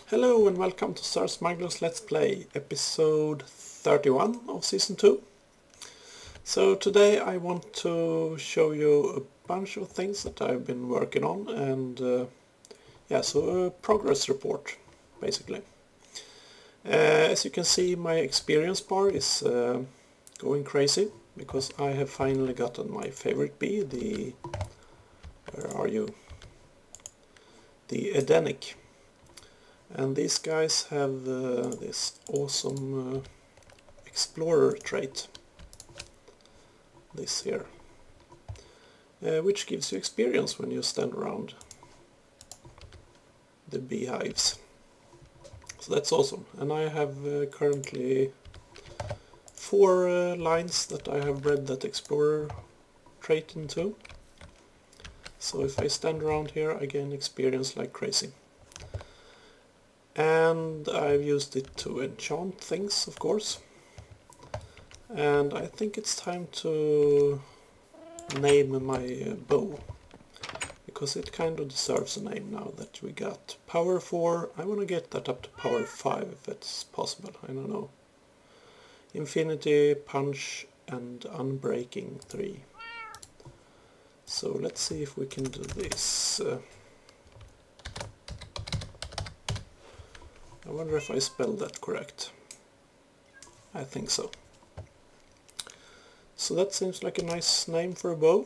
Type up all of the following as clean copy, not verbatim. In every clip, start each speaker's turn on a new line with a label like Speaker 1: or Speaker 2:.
Speaker 1: Hello and welcome to SirSmuggler's Let's Play, episode 31 of Season 2. So today I want to show you a bunch of things that I've been working on and so a progress report, basically. As you can see, my experience bar is going crazy, because I have finally gotten my favorite bee, the... where are you? The Edenic. And these guys have this awesome explorer trait, this here, which gives you experience when you stand around the beehives. So that's awesome. And I have currently 4 lines that I have bred that explorer trait into. So if I stand around here, I gain experience like crazy. And I've used it to enchant things, of course. And I think it's time to name my bow, because it kind of deserves a name now that we got power 4. I want to get that up to power 5 if it's possible, I don't know. Infinity, punch and unbreaking 3. So let's see if we can do this. I wonder if I spelled that correct. I think so. So that seems like a nice name for a bow.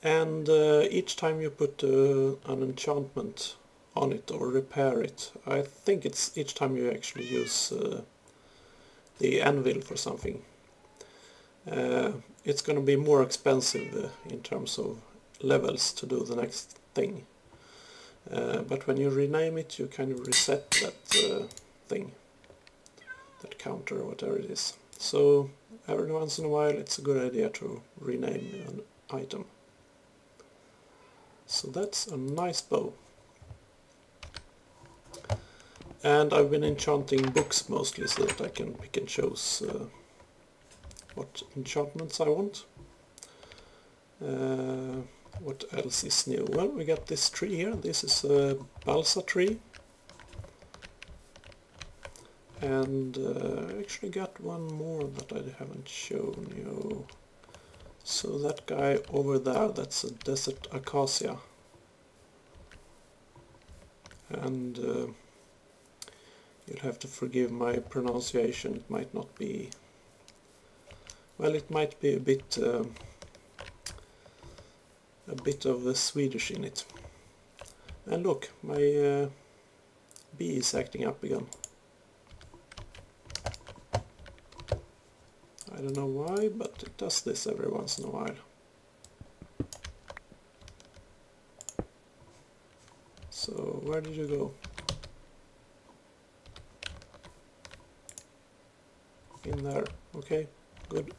Speaker 1: And each time you put an enchantment on it or repair it, I think it's each time you actually use the anvil for something, it's going to be more expensive in terms of levels to do the next thing. But when you rename it, you kind of reset that thing, that counter or whatever it is. So every once in a while it's a good idea to rename an item. So that's a nice bow. And I've been enchanting books mostly so that I can pick and choose what enchantments I want. What else is new? Well, we got this tree here. This is a balsa tree. And I actually got one more that I haven't shown you. So that guy over there, that's a desert acacia. And you'll have to forgive my pronunciation. It might not be... well, it might be a bit of the Swedish in it. And look, my bee is acting up again. I don't know why, but it does this every once in a while. So, where did you go? In there. Okay, good.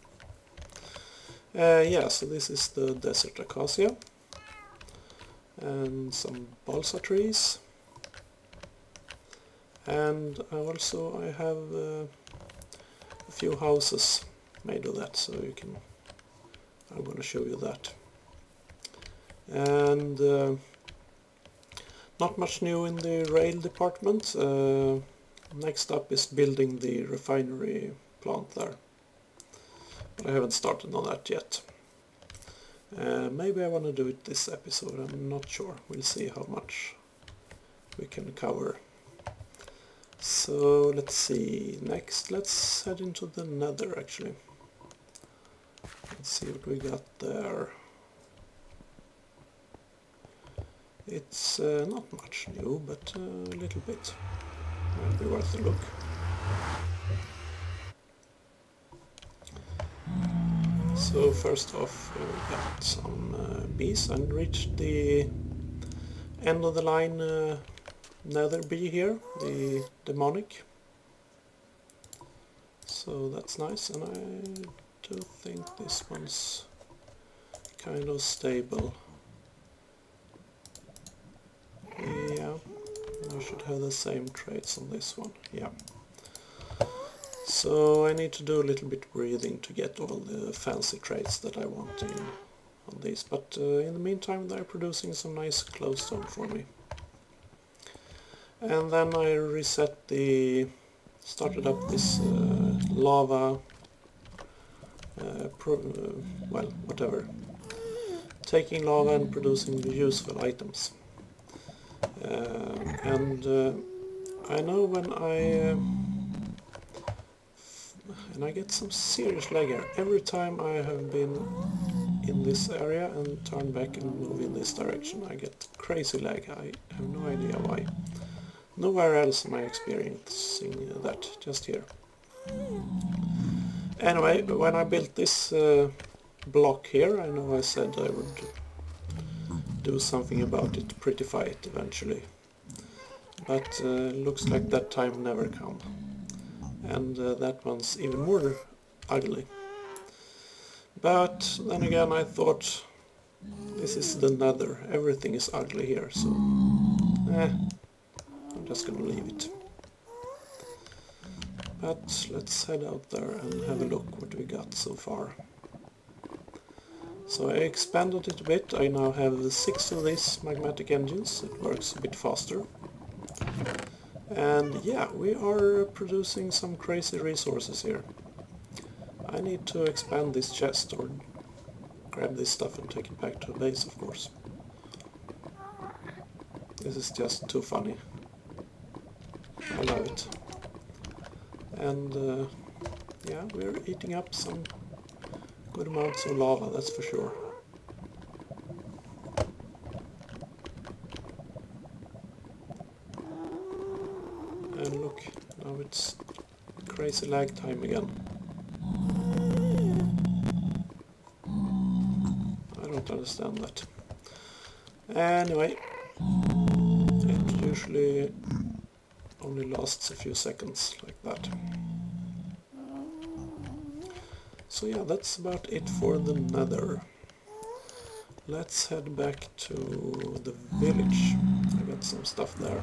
Speaker 1: So this is the desert acacia and some balsa trees, and also I have a few houses made of that, so you can... I'm going to show you that. And not much new in the rail department. Next up is building the refinery plant there. I haven't started on that yet. Maybe I want to do it this episode, I'm not sure. We'll see how much we can cover. So let's see, next let's head into the nether actually. Let's see what we got there. It's not much new, but a little bit. Might be worth a look. So first off, we got some bees and reached the end of the line nether bee here, the demonic. So that's nice, and I do think this one's kind of stable. Yeah, I should have the same traits on this one, yeah. So I need to do a little bit breathing to get all the fancy traits that I want on these, but in the meantime they're producing some nice glowstone for me. And then I started up this lava, well, whatever, taking lava and producing useful items. I know when and I get some serious lag here. Every time I have been in this area and turn back and move in this direction, I get crazy lag. I have no idea why. Nowhere else am I experiencing that, just here. Anyway, when I built this block here, I know I said I would do something about it, prettify it eventually. But looks like that time never come. And that one's even more ugly. But then again, I thought this is the Nether, everything is ugly here, so I'm just gonna leave it. But let's head out there and have a look what we got so far. So I expanded it a bit. I now have 6 of these magmatic engines. It works a bit faster. And yeah, we are producing some crazy resources here. I need to expand this chest or grab this stuff and take it back to the base, of course. This is just too funny. I love it. And yeah, we're eating up some good amounts of lava, that's for sure. And look, now it's crazy lag time again. I don't understand that. Anyway, it usually only lasts a few seconds like that. So yeah, that's about it for the Nether. Let's head back to the village. I got some stuff there.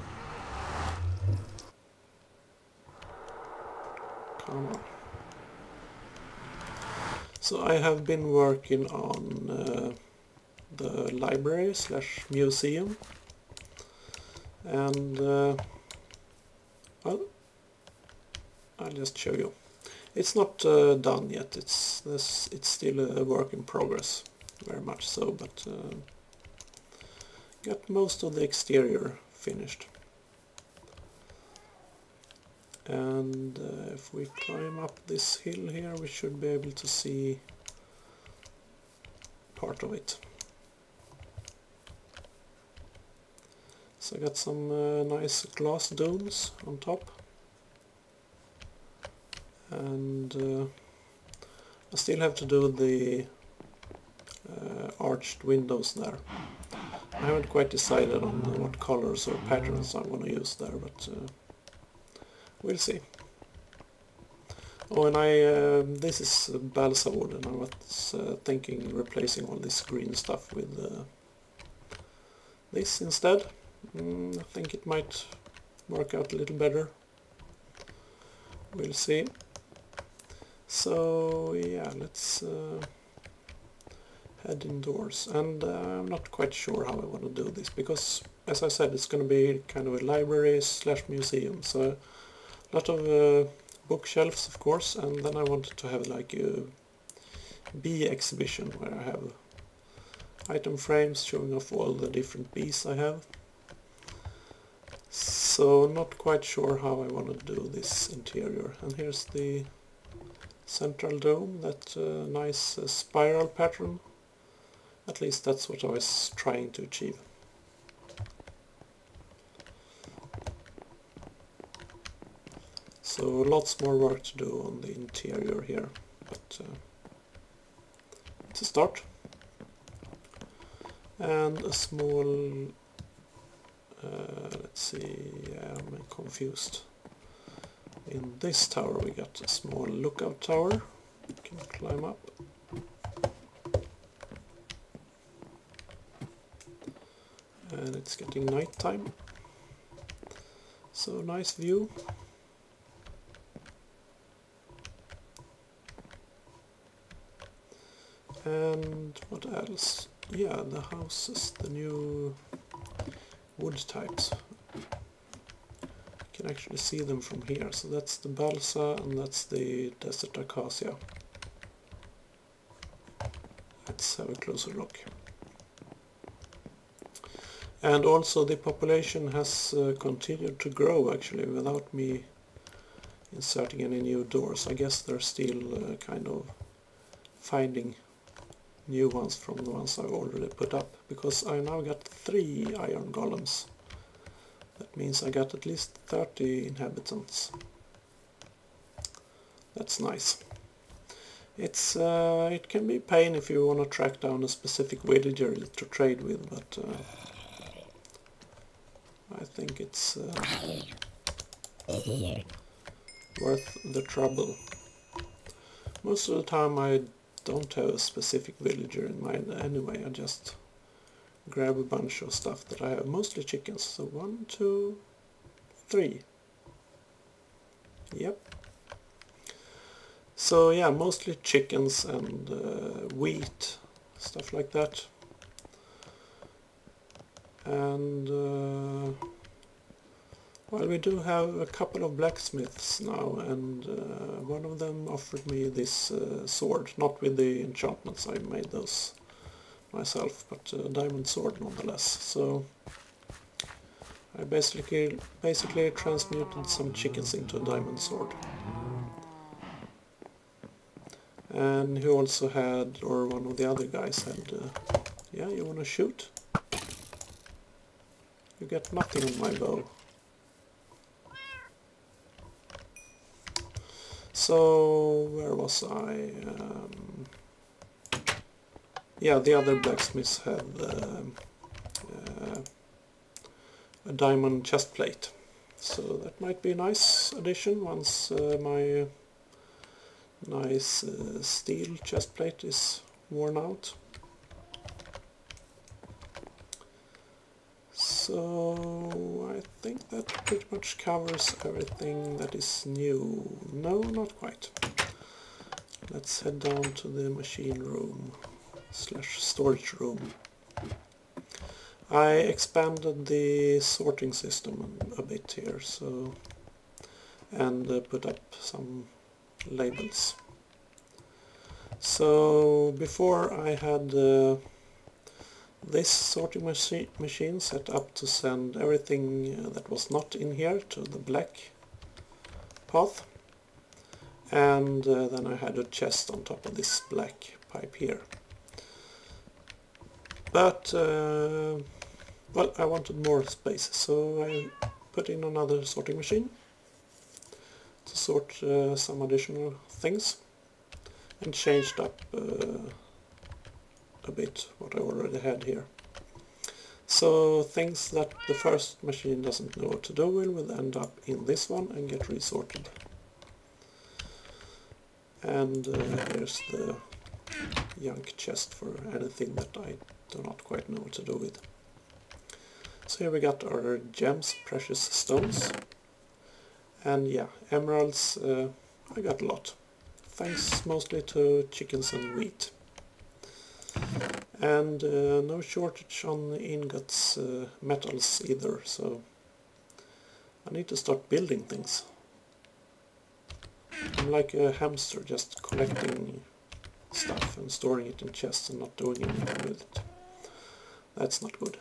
Speaker 1: Come on. So I have been working on the library / museum, and well, I'll just show you. It's not done yet. It's still a work in progress, very much so. But got most of the exterior finished. And if we climb up this hill here, we should be able to see part of it. So I got some nice glass domes on top. And I still have to do the arched windows there. I haven't quite decided on what colors or patterns I want to use there, but we'll see. Oh, and this is balsa wood, and I was thinking replacing all this green stuff with this instead. I think it might work out a little better. We'll see. So yeah, let's head indoors, and I'm not quite sure how I want to do this, because as I said, it's going to be kind of a library / museum, so a lot of bookshelves, of course, and then I wanted to have like a bee exhibition where I have item frames showing off all the different bees I have. So not quite sure how I want to do this interior. And here's the central dome, that nice spiral pattern. At least that's what I was trying to achieve. So lots more work to do on the interior here, but it's a start. And a small, let's see, I'm confused. In this tower we got a small lookout tower, you can climb up. And it's getting nighttime, so nice view. And what else? Yeah, the houses, the new wood types. can actually see them from here. So that's the balsa and that's the desert acacia. Let's have a closer look. And also the population has continued to grow actually without me inserting any new doors. I guess they're still kind of finding new ones from the ones I've already put up, because I now got 3 iron golems. That means I got at least 30 inhabitants. That's nice. It can be a pain if you want to track down a specific villager to trade with, but I think it's worth the trouble. Most of the time I don't have a specific villager in mind anyway. I just grab a bunch of stuff that I have, mostly chickens. So 1, 2, 3. Yep. So yeah, mostly chickens and wheat, stuff like that. And well, we do have a couple of blacksmiths now, and one of them offered me this sword, not with the enchantments, I made those myself, but a diamond sword nonetheless. So I basically transmuted some chickens into a diamond sword. And he also had, or one of the other guys had, yeah, you wanna shoot? You get nothing on my bow. So, where was I? Yeah, the other blacksmiths have a diamond chest plate. So that might be a nice addition once my nice steel chest plate is worn out. So I think that pretty much covers everything that is new. No, not quite. Let's head down to the machine room / storage room. I expanded the sorting system a bit here, so, and put up some labels. So before I had this sorting machine set up to send everything that was not in here to the black path, and then I had a chest on top of this black pipe here. But well, I wanted more space, so I put in another sorting machine to sort some additional things, and changed up a bit what I already had here. So things that the first machine doesn't know what to do with will end up in this one and get resorted. And here's the junk chest for anything that I do not quite know what to do with. So here we got our gems, precious stones, and yeah, emeralds. I got a lot, thanks mostly to chickens and wheat. And no shortage on ingots, metals either, so I need to start building things. I'm like a hamster, just collecting stuff and storing it in chests and not doing anything with it. That's not good.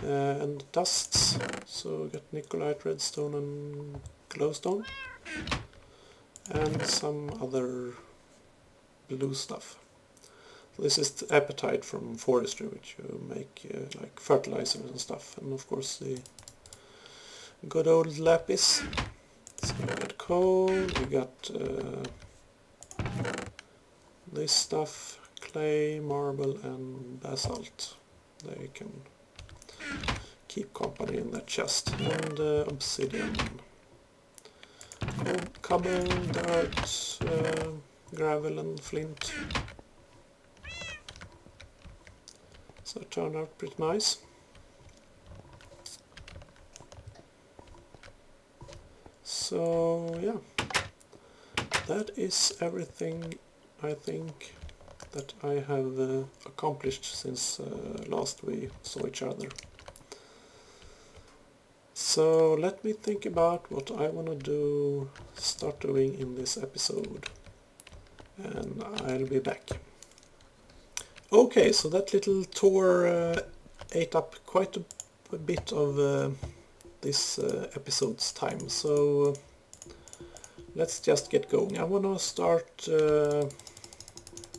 Speaker 1: And dusts, so we got nicolite, redstone and glowstone, and some other blue stuff. This is the apatite from forestry, which you make like fertilizers and stuff, and of course the good old lapis. So we got coal, we got this stuff, clay, marble and basalt. They can keep company in that chest. And obsidian, cobble, dirt, gravel and flint. So it turned out pretty nice. So yeah, that is everything I think that I have accomplished since last we saw each other. So let me think about what I want to start doing in this episode, and I'll be back. Okay, so that little tour ate up quite a bit of this episode's time, so let's just get going. I want to start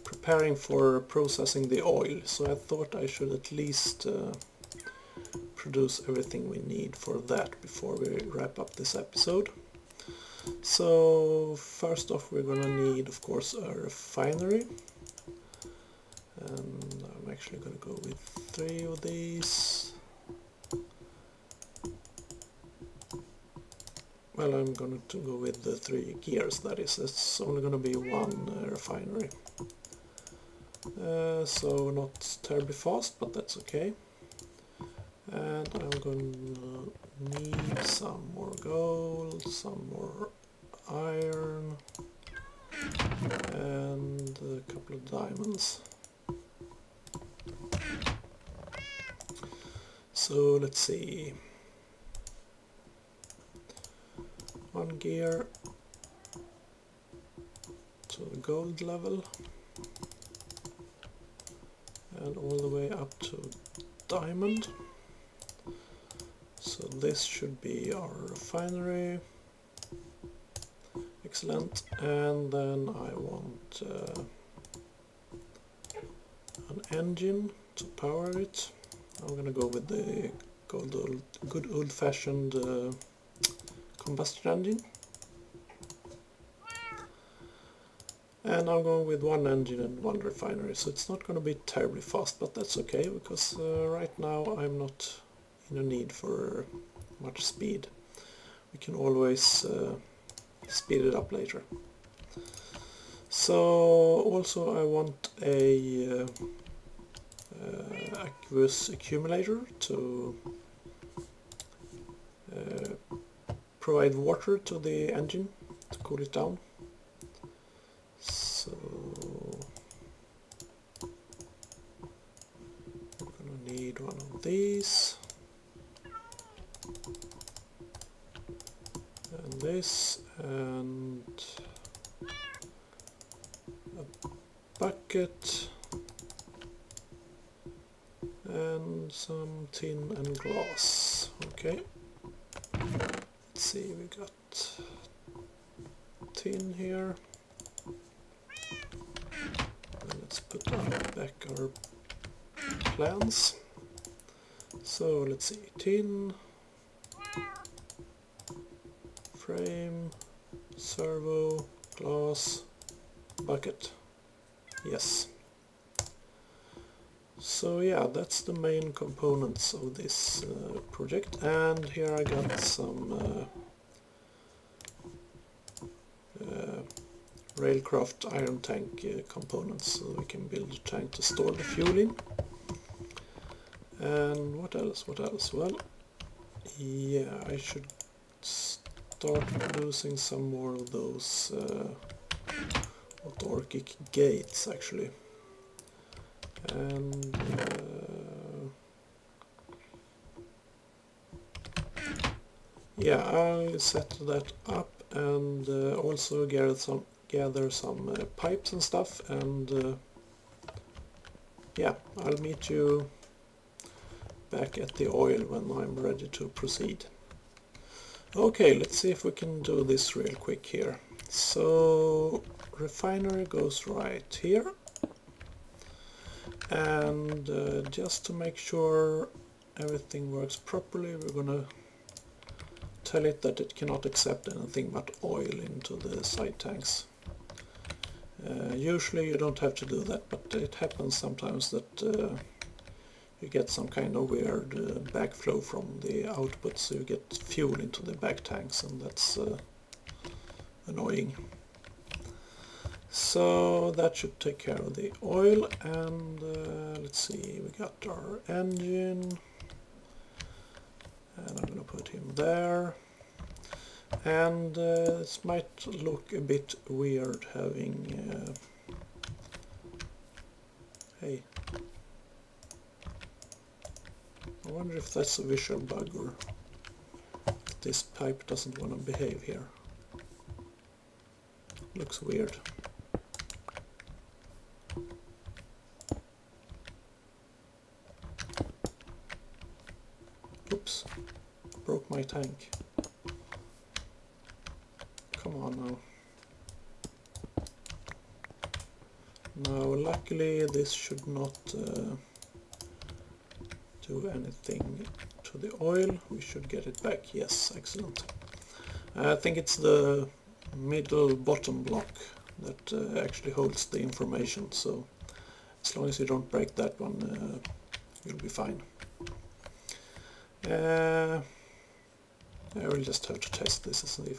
Speaker 1: preparing for processing the oil, so I thought I should at least produce everything we need for that before we wrap up this episode. So first off, we're gonna need, of course, a refinery, and I'm actually gonna go with 3 of these. Well, I'm going to go with the 3 gears, that is. It's only going to be 1 refinery. So not terribly fast, but that's okay. And I'm going to need some more gold, some more iron, and a couple of diamonds. So let's see. 1 gear to the gold level, and all the way up to diamond. So this should be our refinery. Excellent. And then I want an engine to power it. I'm gonna go with the good old-fashioned combustion engine. And I'm going with 1 engine and 1 refinery, so it's not going to be terribly fast, but that's okay, because right now I'm not in a need for much speed. We can always speed it up later. So also I want a aqueous accumulator to provide water to the engine to cool it down. So we're gonna need 1 of these, and this, and a bucket, and some tin and glass. Okay. Let's see, we got tin here. And let's put back our plans. So let's see, tin, frame, servo, glass, bucket. Yes. So yeah, that's the main components of this project, and here I got some Railcraft iron tank components, so we can build a tank to store the fuel in. And what else? Well, yeah, I should start producing some more of those autarkic gates, actually. And yeah, I'll set that up, and also gather some pipes and stuff, and yeah, I'll meet you back at the oil when I'm ready to proceed. Okay, let's see if we can do this real quick here. So refinery goes right here, and just to make sure everything works properly, we're gonna tell it that it cannot accept anything but oil into the side tanks. Usually you don't have to do that, but it happens sometimes that you get some kind of weird backflow from the output, so you get fuel into the back tanks, and that's annoying. So that should take care of the oil, and let's see, we got our engine, and I'm going to put him there. And this might look a bit weird having hey, I wonder if that's a visual bug or this pipe doesn't want to behave here. Looks weird. Oops, broke my tank. Come on now. Now luckily this should not do anything to the oil. We should get it back. Yes, excellent. I think it's the middle bottom block that actually holds the information, so as long as you don't break that one, you'll be fine. I will just have to test this and see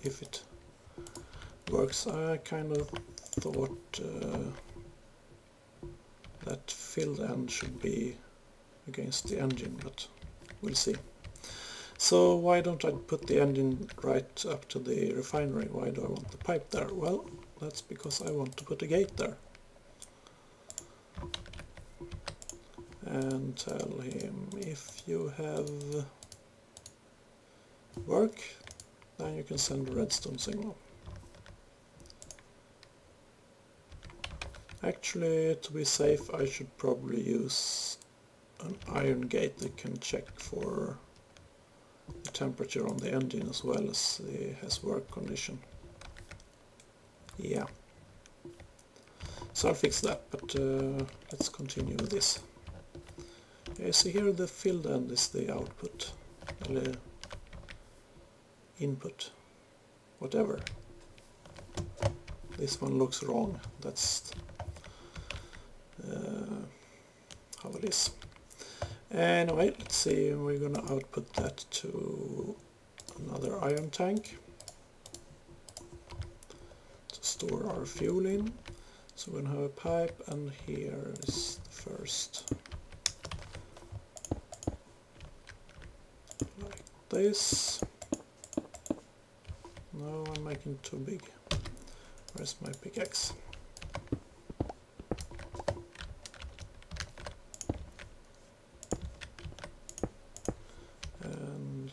Speaker 1: if it works. I kind of thought that filled end should be against the engine, but we'll see. So why don't I put the engine right up to the refinery? Why do I want the pipe there? Well, that's because I want to put a gate there. And tell him, if you have work, then you can send a redstone signal. Actually, to be safe, I should probably use an iron gate that can check for the temperature on the engine as well as has work condition. Yeah. So I'll fix that, but let's continue with this. Yeah, see here the filled end is the output, the input, whatever. This one looks wrong, that's how it is. Anyway, let's see, we're gonna output that to another iron tank to store our fuel in. So we're gonna have a pipe, and here is the first, like this. No, I'm making it too big. Where's my pickaxe? And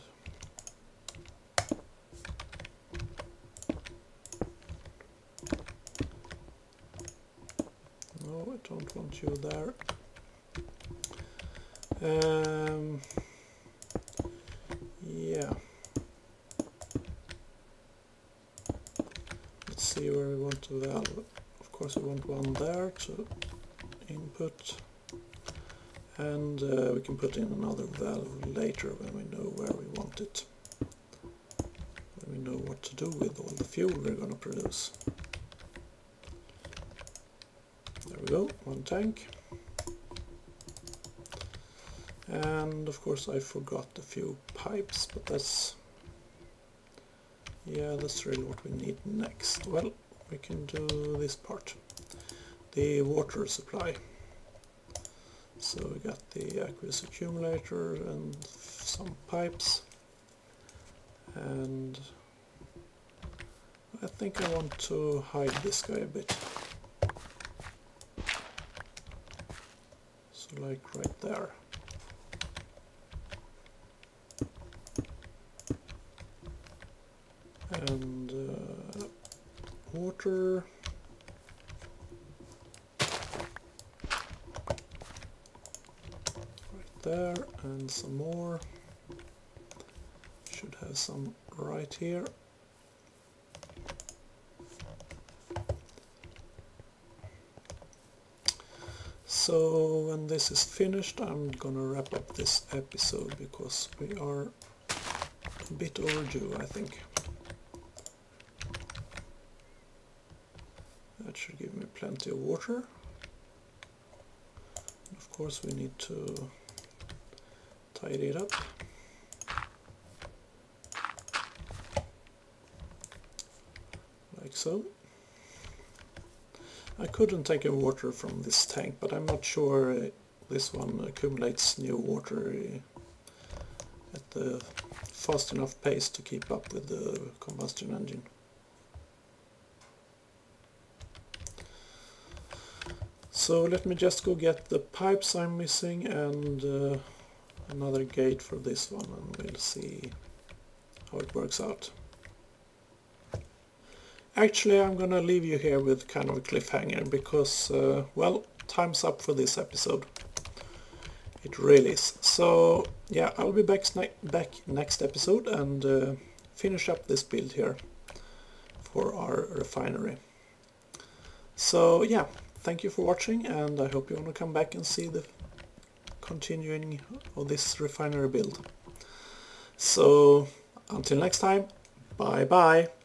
Speaker 1: no, I don't want you there. Yeah. Let's see where we want the valve. Of course we want one there to input, and we can put in another valve later when we know where we want it, when we know what to do with all the fuel we're going to produce. There we go, one tank. And of course I forgot a few pipes, but that's, yeah, that's really what we need next. Well, we can do this part, the water supply. So we got the aqueous accumulator and some pipes, and I think I want to hide this guy a bit. So like right there. And water. Right there, and some more. Should have some right here. So when this is finished, I'm gonna wrap up this episode because we are a bit overdue, I think. That should give me plenty of water. Of course we need to tidy it up. Like so. I couldn't take in water from this tank, but I'm not sure this one accumulates new water at the fast enough pace to keep up with the combustion engine. So let me just go get the pipes I'm missing and another gate for this one, and we'll see how it works out. Actually, I'm gonna leave you here with kind of a cliffhanger because, well, time's up for this episode. It really is. So, yeah, I'll be back next episode and finish up this build here for our refinery. So, yeah, thank you for watching, and I hope you want to come back and see the continuing of this refinery build. So, until next time, bye bye!